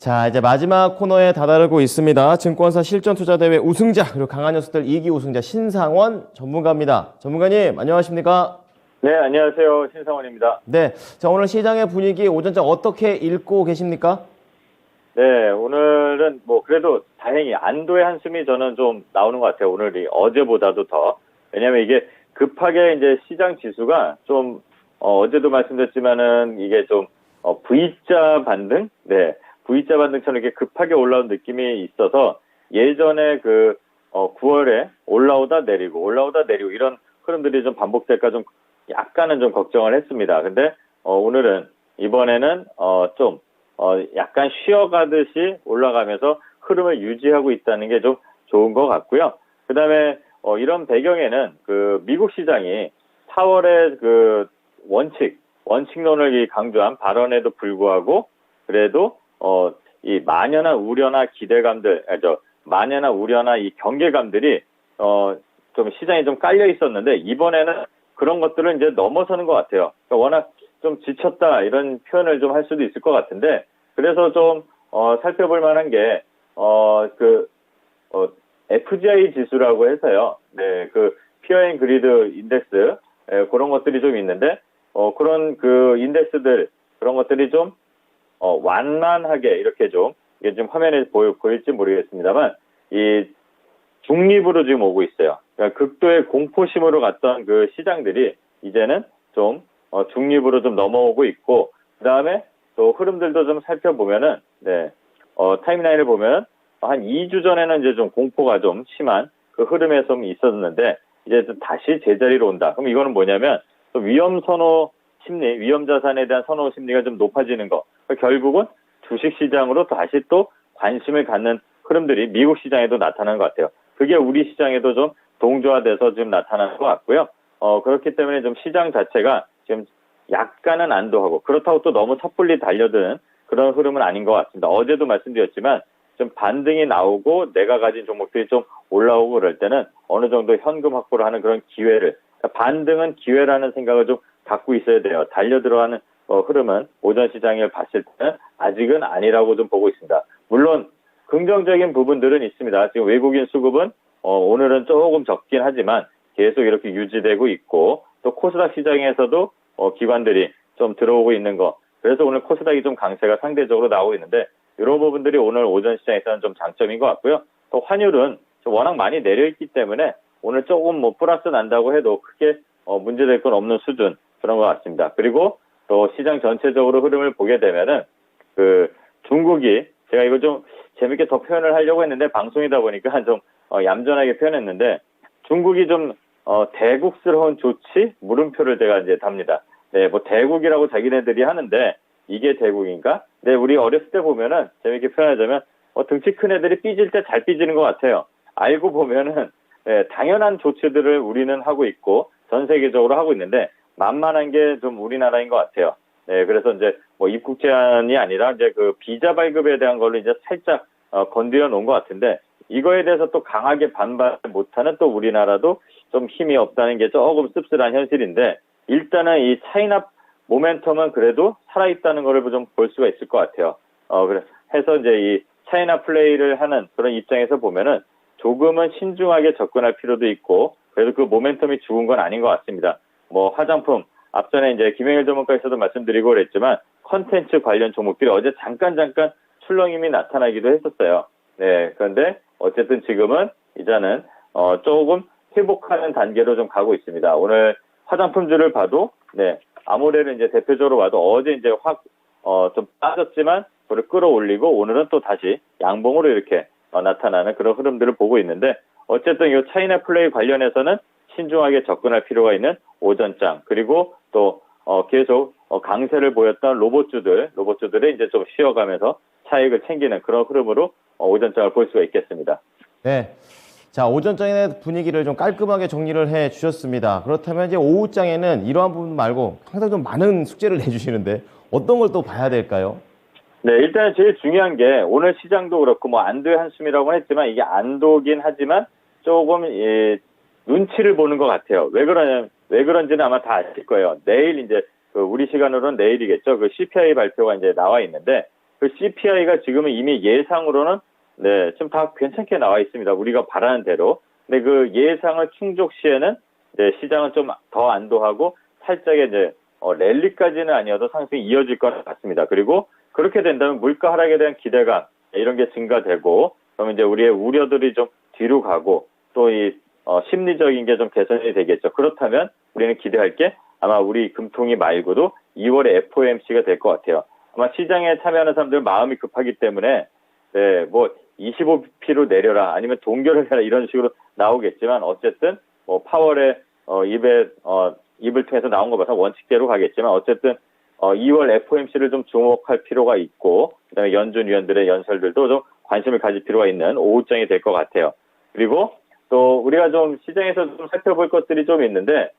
자, 이제 마지막 코너에 다다르고 있습니다. 증권사 실전투자대회 우승자, 그리고 강한 녀석들 2기 우승자 신상원 전문가입니다. 전문가님, 안녕하십니까? 네, 안녕하세요. 신상원입니다. 네, 자, 오늘 시장의 분위기 오전장 어떻게 읽고 계십니까? 네, 오늘은 그래도 다행히 안도의 한숨이 저는 좀 나오는 것 같아요. 오늘이 어제보다도 더. 왜냐면 이게 급하게 이제 시장 지수가 좀, 어제도 말씀드렸지만은 이게 좀, V자 반등? 네. V자 반등처럼 이렇게 급하게 올라온 느낌이 있어서 예전에 9월에 올라오다 내리고 이런 흐름들이 좀 반복될까 좀 약간은 좀 걱정을 했습니다. 근데, 오늘은 이번에는, 약간 쉬어가듯이 올라가면서 흐름을 유지하고 있다는 게 좀 좋은 것 같고요. 그 다음에, 이런 배경에는 미국 시장이 4월에 원칙론을 강조한 발언에도 불구하고 그래도, 이 만연한 우려나 만연한 우려나 이 경계감들이, 좀 시장에 좀 깔려 있었는데 이번에는 그런 것들을 이제 넘어서는 것 같아요. 그러니까 워낙 좀 지쳤다 이런 표현을 좀 할 수도 있을 것 같은데 그래서 좀 살펴볼 만한 게 FGI 지수라고 해서요. 네, 피어 앤 그리드 인덱스 그런 것들이 좀 있는데 그런 인덱스들 그런 것들이 좀 완만하게 이렇게 이게 좀 화면에 보일지 모르겠습니다만 이 중립으로 지금 오고 있어요. 그러니까 극도의 공포심으로 갔던 시장들이 이제는 좀 중립으로 좀 넘어오고 있고 그 다음에 또 흐름들도 좀 살펴보면은 네, 타임라인을 보면 한 2주 전에는 이제 좀 공포가 좀 심한 흐름에 좀 있었는데 이제 좀 다시 제자리로 온다. 그럼 이거는 뭐냐면 또 위험 선호 심리, 위험 자산에 대한 선호 심리가 좀 높아지는 거. 그러니까 결국은 주식 시장으로 다시 또 관심을 갖는 흐름들이 미국 시장에도 나타나는 것 같아요. 그게 우리 시장에도 좀 동조화돼서 지금 나타나는 것 같고요. 그렇기 때문에 좀 시장 자체가 지금 약간은 안도하고 그렇다고 또 너무 섣불리 달려드는 그런 흐름은 아닌 것 같습니다. 어제도 말씀드렸지만 좀 반등이 나오고 내가 가진 종목들이 좀 올라오고 그럴 때는 어느 정도 현금 확보를 하는 그런 기회를 그러니까 반등은 기회라는 생각을 좀 갖고 있어야 돼요. 달려 들어가는 흐름은 오전 시장을 봤을 때는 아직은 아니라고 좀 보고 있습니다. 물론 긍정적인 부분들은 있습니다. 지금 외국인 수급은 오늘은 조금 적긴 하지만 계속 이렇게 유지되고 있고 또 코스닥 시장에서도 기관들이 좀 들어오고 있는 거. 그래서 오늘 코스닥이 좀 강세가 상대적으로 나오고 있는데 이런 부분들이 오늘 오전 시장에서는 좀 장점인 것 같고요. 또 환율은 워낙 많이 내려있기 때문에 오늘 조금 플러스 난다고 해도 크게 문제될 건 없는 수준 그런 것 같습니다. 그리고 또 시장 전체적으로 흐름을 보게 되면은 중국이 제가 이거 좀 재밌게 더 표현을 하려고 했는데 방송이다 보니까 좀 얌전하게 표현했는데 중국이 좀 대국스러운 조치 물음표를 제가 이제 답니다. 네, 대국이라고 자기네들이 하는데 이게 대국인가? 네, 우리 어렸을 때 보면은 재밌게 표현하자면 등치 큰 애들이 삐질 때 잘 삐지는 것 같아요. 알고 보면은 네, 당연한 조치들을 우리는 하고 있고 전 세계적으로 하고 있는데 만만한 게 좀 우리나라인 것 같아요. 네, 그래서 이제 입국 제한이 아니라 이제 비자 발급에 대한 걸로 이제 살짝 건드려 놓은 것 같은데 이거에 대해서 또 강하게 반발 못하는 또 우리나라도 좀 힘이 없다는 게 조금 씁쓸한 현실인데 일단은 이 차이나 모멘텀은 그래도 살아있다는 거를 좀 볼 수가 있을 것 같아요. 그래서 이제 이 차이나 플레이를 하는 그런 입장에서 보면은 조금은 신중하게 접근할 필요도 있고 그래도 모멘텀이 죽은 건 아닌 것 같습니다. 화장품 앞전에 이제 김영일 전문가에서도 말씀드리고 그랬지만 컨텐츠 관련 종목들이 어제 잠깐 출렁임이 나타나기도 했었어요. 네, 그런데 어쨌든 지금은 이제는 조금 회복하는 단계로 좀 가고 있습니다. 오늘 화장품주를 봐도 네, 아모레를 이제 대표적으로 봐도 어제 이제 좀 빠졌지만 그걸 끌어올리고 오늘은 또 다시 양봉으로 이렇게 나타나는 그런 흐름들을 보고 있는데 어쨌든 이 차이나 플레이 관련해서는 신중하게 접근할 필요가 있는 오전장 그리고 또 계속 강세를 보였던 로봇주들이 이제 좀 쉬어가면서 차익을 챙기는 그런 흐름으로 오전장을 볼 수가 있겠습니다. 네. 자, 오전장의 분위기를 좀 깔끔하게 정리를 해 주셨습니다. 그렇다면 이제 오후장에는 이러한 부분 말고 항상 좀 많은 숙제를 내주시는데 어떤 걸 또 봐야 될까요? 네, 일단 제일 중요한 게 오늘 시장도 그렇고 안도의 한숨이라고 했지만 이게 안도긴 하지만 조금 눈치를 보는 것 같아요. 왜 그런지는 아마 다 아실 거예요. 내일 이제 우리 시간으로는 내일이겠죠. CPI 발표가 이제 나와 있는데 그 CPI가 지금은 이미 예상으로는 네, 지금 다 괜찮게 나와 있습니다. 우리가 바라는 대로. 근데 그 예상을 충족 시에는 네, 시장은 좀 더 안도하고 살짝의 이제 랠리까지는 아니어도 상승이 이어질 것 같습니다. 그리고 그렇게 된다면 물가 하락에 대한 기대감 이런 게 증가되고 그러면 이제 우리의 우려들이 좀 뒤로 가고 또 이 심리적인 게 좀 개선이 되겠죠. 그렇다면 우리는 기대할 게 아마 우리 금통위 말고도 2월에 FOMC가 될 것 같아요. 아마 시장에 참여하는 사람들 마음이 급하기 때문에 네, 뭐 25bp로 내려라 아니면 동결을 해라 이런 식으로 나오겠지만 어쨌든 뭐 파월의 입을 통해서 나온 거 봐서 원칙대로 가겠지만 어쨌든 2월 FOMC를 좀 주목할 필요가 있고 그다음에 연준 위원들의 연설들도 좀 관심을 가질 필요가 있는 오후장이 될 것 같아요. 그리고 또 우리가 좀 시장에서 좀 살펴볼 것들이 좀 있는데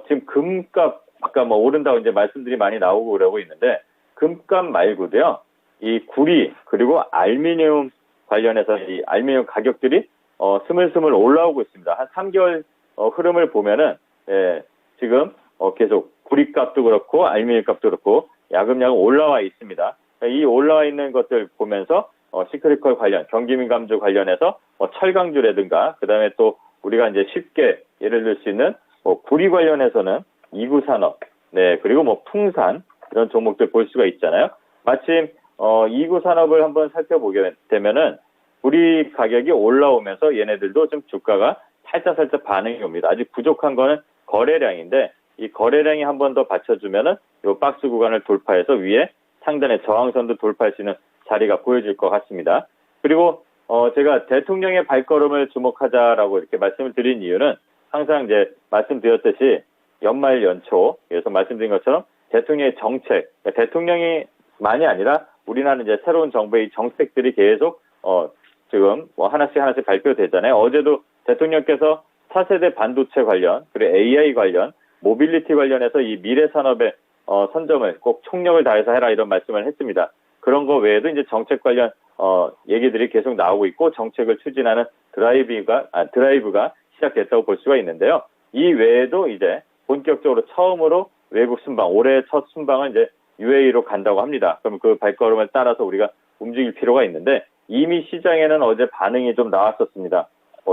지금 금값 아까 뭐 오른다고 이제 말씀들이 많이 나오고 그러고 있는데 금값 말고도요. 이 구리 그리고 알루미늄 관련해서 이 알루미늄 가격들이 스물스물 올라오고 있습니다. 한 3개월 흐름을 보면은 지금 계속 구리 값도 그렇고 알루미늄 값도 그렇고 야금야금 올라와 있습니다. 이 올라와 있는 것들 보면서 시크릿컬 관련 경기민감주 관련해서 철강주라든가 그다음에 또 우리가 이제 쉽게 예를 들 수 있는 구리 관련해서는 이구산업 네 그리고 뭐 풍산 이런 종목들 볼 수가 있잖아요. 마침 이구산업을 한번 살펴보게 되면은 구리 가격이 올라오면서 얘네들도 좀 주가가 살짝 반응이 옵니다. 아직 부족한 거는 거래량인데 이 거래량이 한 번 더 받쳐주면은 이 박스 구간을 돌파해서 위에 상단의 저항선도 돌파할 수 있는 자리가 보여질 것 같습니다. 그리고 제가 대통령의 발걸음을 주목하자라고 이렇게 말씀을 드린 이유는 항상 이제 말씀드렸듯이 연말 연초 그래서 말씀드린 것처럼 대통령의 정책 대통령이만이 아니라 우리나라는 이제 새로운 정부의 정책들이 계속 지금 뭐 하나씩 발표되잖아요. 어제도 대통령께서 4세대 반도체 관련 그리고 AI 관련 모빌리티 관련해서 이 미래 산업의 선점을 꼭 총력을 다해서 해라 이런 말씀을 했습니다. 그런 거 외에도 이제 정책 관련 얘기들이 계속 나오고 있고 정책을 추진하는 드라이브가 시작됐다고 볼 수가 있는데요. 이 외에도 이제 본격적으로 처음으로 외국 순방 올해 첫 순방은 이제 UAE로 간다고 합니다. 그럼 그 발걸음을 따라서 우리가 움직일 필요가 있는데 이미 시장에는 어제 반응이 좀 나왔었습니다.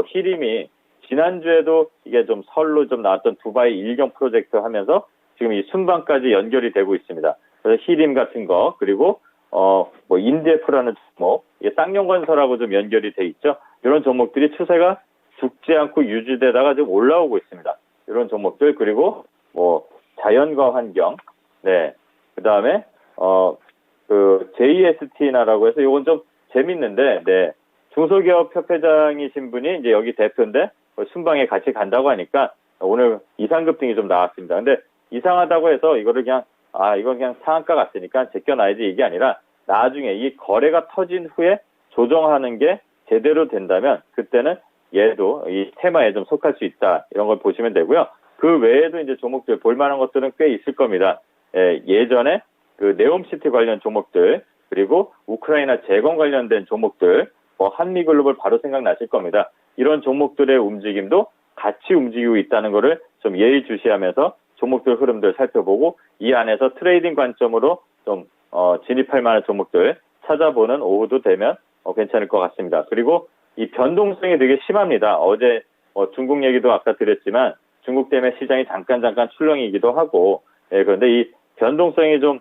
히림이 지난주에도 이게 좀 설로 좀 나왔던 두바이 일경 프로젝트 하면서 지금 이 순방까지 연결이 되고 있습니다. 그래서 히림 같은 거 그리고 뭐 인데프라는 종목, 이게 쌍용건설하고 좀 연결이 돼 있죠. 이런 종목들이 추세가 죽지 않고 유지되다가 좀 올라오고 있습니다. 이런 종목들 그리고 뭐 자연과 환경, 네, 그 다음에 그 JST나라고 해서 이건 좀 재밌는데, 네, 중소기업협회장이신 분이 이제 여기 대표인데 순방에 같이 간다고 하니까 오늘 이상급등이 좀 나왔습니다. 근데 이상하다고 해서 이거를 그냥 이건 그냥 상한가 같으니까 제껴놔야지 이게 아니라 나중에 이 거래가 터진 후에 조정하는 게 제대로 된다면 그때는 얘도 이 테마에 좀 속할 수 있다 이런 걸 보시면 되고요. 그 외에도 이제 종목들 볼만한 것들은 꽤 있을 겁니다. 예전에 그 네옴시티 관련 종목들 그리고 우크라이나 재건 관련된 종목들 뭐 한미글로벌 바로 생각나실 겁니다. 이런 종목들의 움직임도 같이 움직이고 있다는 거를 좀 예의주시하면서 종목들 흐름들 살펴보고 이 안에서 트레이딩 관점으로 좀 진입할 만한 종목들 찾아보는 오후도 되면 괜찮을 것 같습니다. 그리고 이 변동성이 되게 심합니다. 어제 중국 얘기도 아까 드렸지만 중국 때문에 시장이 잠깐 출렁이기도 하고 그런데 이 변동성이 좀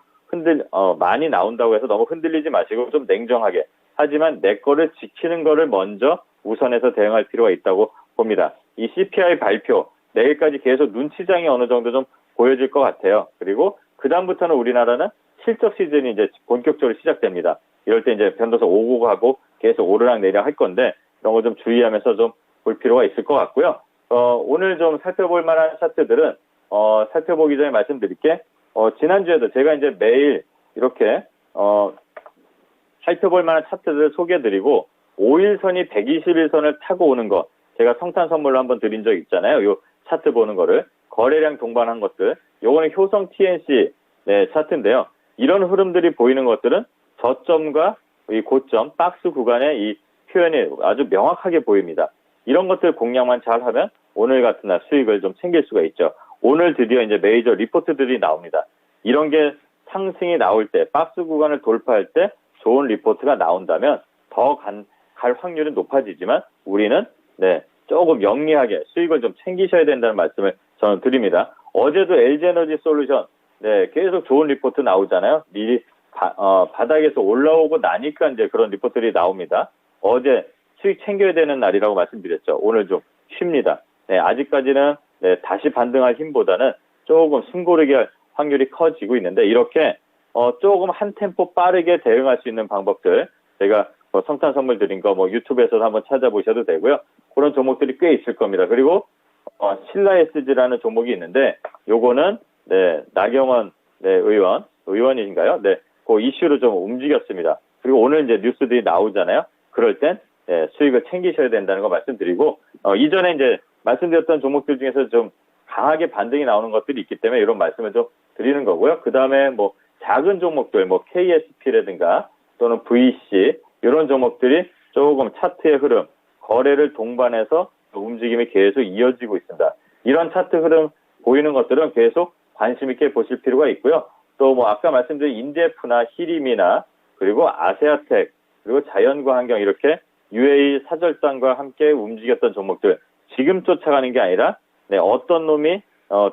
많이 나온다고 해서 너무 흔들리지 마시고 좀 냉정하게 하지만 내 거를 지키는 거를 먼저 우선해서 대응할 필요가 있다고 봅니다. 이 CPI 발표 내일까지 계속 눈치장이 어느 정도 좀 보여질 것 같아요. 그리고 그다음부터는 우리나라는 실적 시즌이 이제 본격적으로 시작됩니다. 이럴 때 이제 변동성 오고 가고 계속 오르락 내리락 할 건데 이런 거 좀 주의하면서 좀 볼 필요가 있을 것 같고요. 오늘 좀 살펴볼 만한 차트들은 살펴보기 전에 말씀드릴게 지난주에도 제가 이제 매일 이렇게 살펴볼 만한 차트들을 소개해드리고 5일선이 121선을 타고 오는 거 제가 성탄 선물로 한번 드린 적 있잖아요. 요 차트 보는 거를 거래량 동반한 것들 요거는 효성 TNC 차트인데요. 이런 흐름들이 보이는 것들은 저점과 이 고점 박스 구간의 이 표현이 아주 명확하게 보입니다. 이런 것들 공략만 잘하면 오늘 같은 날 수익을 좀 챙길 수가 있죠. 오늘 드디어 이제 메이저 리포트들이 나옵니다. 이런 게 상승이 나올 때 박스 구간을 돌파할 때 좋은 리포트가 나온다면 더 갈 확률은 높아지지만 우리는 조금 영리하게 수익을 좀 챙기셔야 된다는 말씀을 저는 드립니다. 어제도 LG에너지 솔루션 계속 좋은 리포트 나오잖아요. 미리 바닥에서 올라오고 나니까 이제 그런 리포트들이 나옵니다. 어제 수익 챙겨야 되는 날이라고 말씀드렸죠. 오늘 좀 쉽니다. 아직까지는 다시 반등할 힘보다는 조금 숨고르게 할 확률이 커지고 있는데 이렇게 조금 한 템포 빠르게 대응할 수 있는 방법들 제가 성탄 선물 드린 거 유튜브에서도 한번 찾아보셔도 되고요. 그런 종목들이 꽤 있을 겁니다. 그리고 신라 SG라는 종목이 있는데 요거는 나경원 의원인가요? 그 이슈로 좀 움직였습니다. 그리고 오늘 이제 뉴스들이 나오잖아요. 그럴 땐 수익을 챙기셔야 된다는 거 말씀드리고 이전에 이제 말씀드렸던 종목들 중에서 좀 강하게 반등이 나오는 것들이 있기 때문에 이런 말씀을 좀 드리는 거고요. 그 다음에 작은 종목들 KSP라든가 또는 VC 이런 종목들이 조금 차트의 흐름, 거래를 동반해서 움직임이 계속 이어지고 있습니다. 이런 차트 흐름 보이는 것들은 계속 관심 있게 보실 필요가 있고요. 또 아까 말씀드린 인데프나 히림이나 그리고 아세아텍 그리고 자연과환경 이렇게 UAE 사절단과 함께 움직였던 종목들 지금 쫓아가는 게 아니라 어떤 놈이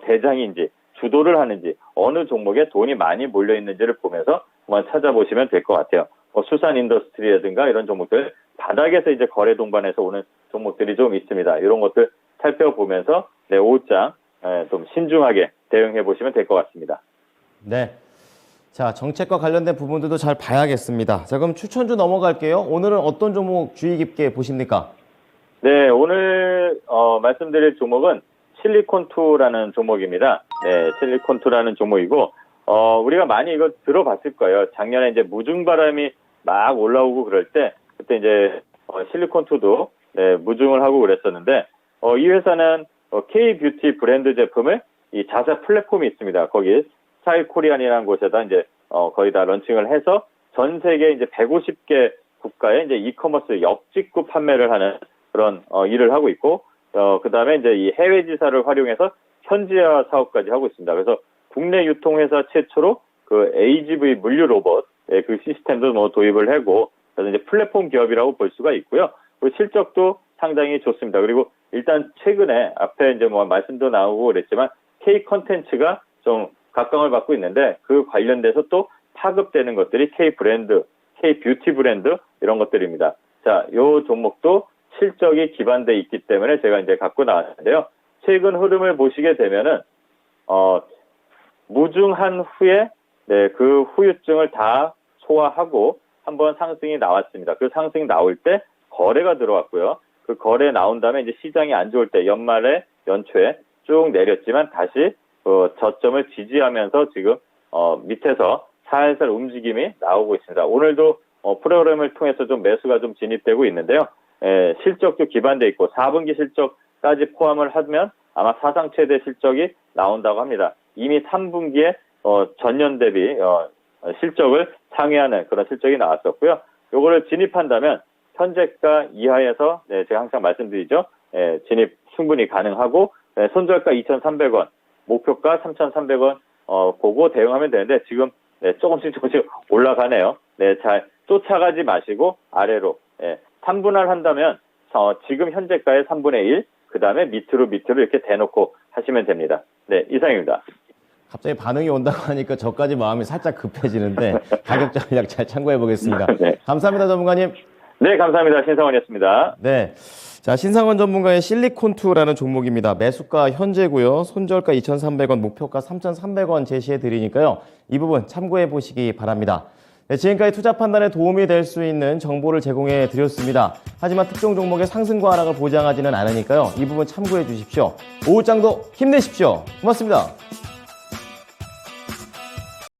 대장인지 주도를 하는지 어느 종목에 돈이 많이 몰려 있는지를 보면서 한번 찾아보시면 될 것 같아요. 수산 인더스트리라든가 이런 종목들 바닥에서 이제 거래 동반해서 오는 종목들이 좀 있습니다. 이런 것들 살펴보면서 오후장 좀 신중하게 대응해 보시면 될 것 같습니다. 네. 자, 정책과 관련된 부분들도 잘 봐야겠습니다. 자, 그럼 추천주 넘어갈게요. 오늘은 어떤 종목 주의 깊게 보십니까? 네, 오늘 말씀드릴 종목은 실리콘2라는 종목입니다. 실리콘2라는 종목이고 우리가 많이 이거 들어봤을 거예요. 작년에 이제 무중바람이 막 올라오고 그럴 때 그때 이제 실리콘2도 무중을 하고 그랬었는데 이 회사는 K-뷰티 브랜드 제품을 이 자사 플랫폼이 있습니다. 거기 스타일 코리안이라는 곳에다 이제 거의 다 런칭을 해서 전 세계 이제 150개 국가에 이제 이커머스 역직구 판매를 하는 그런 일을 하고 있고 그 다음에 이제 이 해외 지사를 활용해서 현지화 사업까지 하고 있습니다. 그래서 국내 유통회사 최초로 그 AGV 물류 로봇 그 시스템도 도입을 하고 그래서 이제 플랫폼 기업이라고 볼 수가 있고요. 그리고 실적도 상당히 좋습니다. 그리고 일단 최근에 앞에 이제 말씀도 나오고 그랬지만 K 컨텐츠가 좀 각광을 받고 있는데 그 관련돼서 또 파급되는 것들이 K 브랜드, K 뷰티 브랜드 이런 것들입니다. 자, 요 종목도 실적이 기반돼 있기 때문에 제가 이제 갖고 나왔는데요. 최근 흐름을 보시게 되면은 무중한 후에 그 후유증을 다 소화하고 한번 상승이 나왔습니다. 그 상승이 나올 때 거래가 들어왔고요. 그 거래 나온 다음에 이제 시장이 안 좋을 때 연말에 연초에 쭉 내렸지만 다시 저점을 지지하면서 지금 밑에서 살살 움직임이 나오고 있습니다. 오늘도 프로그램을 통해서 좀 매수가 좀 진입되고 있는데요. 실적도 기반돼 있고 4분기 실적까지 포함을 하면 아마 사상 최대 실적이 나온다고 합니다. 이미 3분기에 전년 대비 실적을 상회하는 그런 실적이 나왔었고요. 요거를 진입한다면 현재가 이하에서 제가 항상 말씀드리죠. 진입 충분히 가능하고 손절가 2,300원, 목표가 3,300원 보고 대응하면 되는데 지금 조금씩 올라가네요. 잘 쫓아가지 마시고 아래로 3분할 한다면 지금 현재가의 3분의 1, 그 다음에 밑으로 이렇게 대놓고 하시면 됩니다. 네, 이상입니다. 갑자기 반응이 온다고 하니까 저까지 마음이 살짝 급해지는데 가격 전략 잘 참고해 보겠습니다. 네. 감사합니다, 전문가님. 네, 감사합니다. 신상원이었습니다. 네. 자, 신상원 전문가의 실리콘2라는 종목입니다. 매수가 현재고요. 손절가 2,300원, 목표가 3,300원 제시해 드리니까요. 이 부분 참고해 보시기 바랍니다. 네, 지금까지 투자 판단에 도움이 될 수 있는 정보를 제공해 드렸습니다. 하지만 특정 종목의 상승과 하락을 보장하지는 않으니까요. 이 부분 참고해 주십시오. 오후장도 힘내십시오. 고맙습니다.